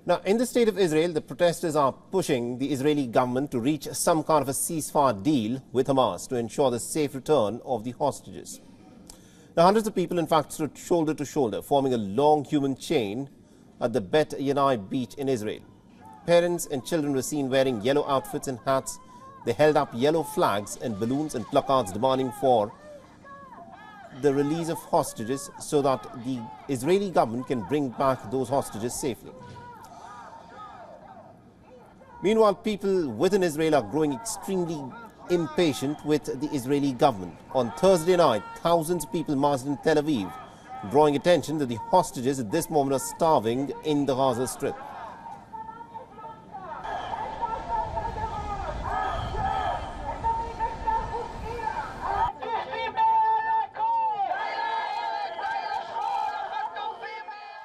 Now, in the state of Israel, the protesters are pushing the Israeli government to reach some kind of a ceasefire deal with Hamas to ensure the safe return of the hostages. Now, hundreds of people, in fact, stood shoulder to shoulder, forming a long human chain at the Bet Yanai beach in Israel. Parents and children were seen wearing yellow outfits and hats. They held up yellow flags and balloons and placards demanding for the release of hostages so that the Israeli government can bring back those hostages safely. Meanwhile, people within Israel are growing extremely impatient with the Israeli government. On Thursday night, thousands of people marched in Tel Aviv, drawing attention that the hostages at this moment are starving in the Gaza Strip.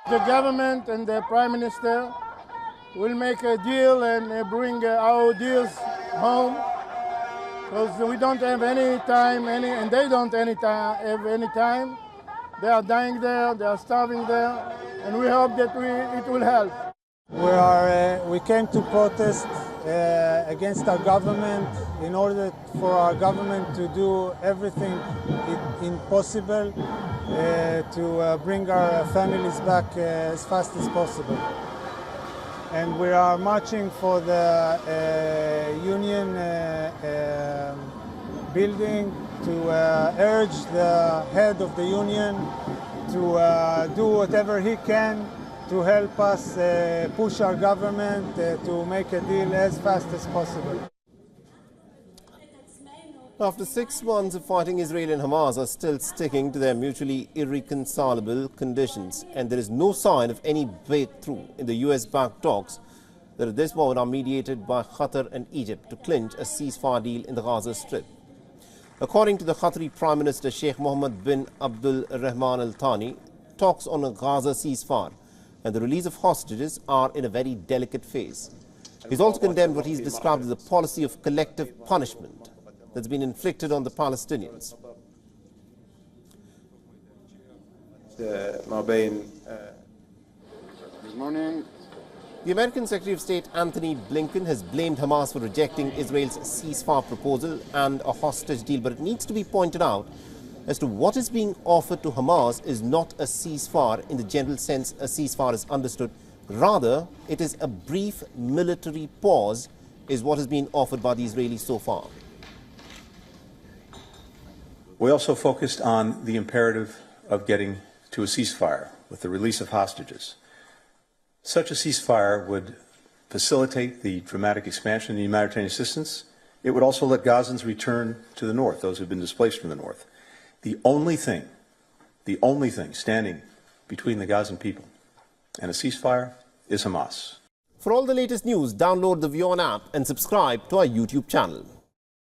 The government and the Prime Minister will make a deal and bring our deals home, because we don't have any time, and they don't have any time. They are dying there, they are starving there, and we hope that it will help. We came to protest against our government in order for our government to do everything possible to bring our families back as fast as possible. And we are marching for the union building to urge the head of the union to do whatever he can to help us push our government to make a deal as fast as possible. After 6 months of fighting, Israel and Hamas are still sticking to their mutually irreconcilable conditions, and there is no sign of any breakthrough in the US-backed talks that at this moment are mediated by Qatar and Egypt to clinch a ceasefire deal in the Gaza Strip. According to the Qatari Prime Minister Sheikh Mohammed bin Abdul Rahman Al Thani, talks on a Gaza ceasefire and the release of hostages are in a very delicate phase. He's also condemned what he's described as a policy of collective punishment that's been inflicted on the Palestinians. Good morning. The American Secretary of State Anthony Blinken has blamed Hamas for rejecting Israel's ceasefire proposal and a hostage deal, but it needs to be pointed out as to what is being offered to Hamas is not a ceasefire in the general sense a ceasefire is understood. Rather, it is a brief military pause is what has been offered by the Israelis so far. We also focused on the imperative of getting to a ceasefire with the release of hostages. Such a ceasefire would facilitate the dramatic expansion of the humanitarian assistance. It would also let Gazans return to the north, those who have been displaced from the north. The only thing standing between the Gazan people and a ceasefire is Hamas. For all the latest news, download the WION app and subscribe to our YouTube channel.